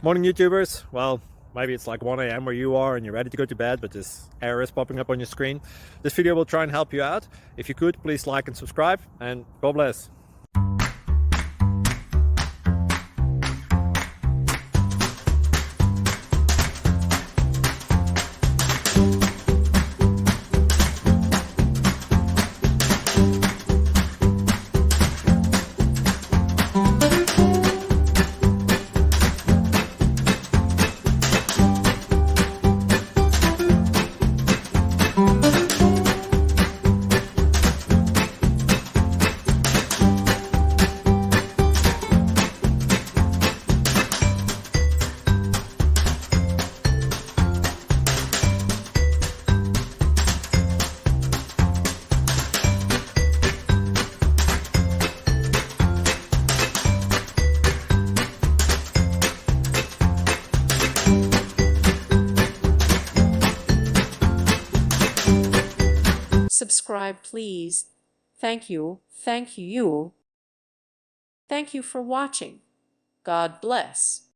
Morning YouTubers. Well, maybe it's like 1 a.m. where you are and you're ready to go to bed, but this error is popping up on your screen. This video will try and help you out. If you could, please like and subscribe, and God bless. Subscribe, please. Thank you. Thank you. Thank you for watching. God bless.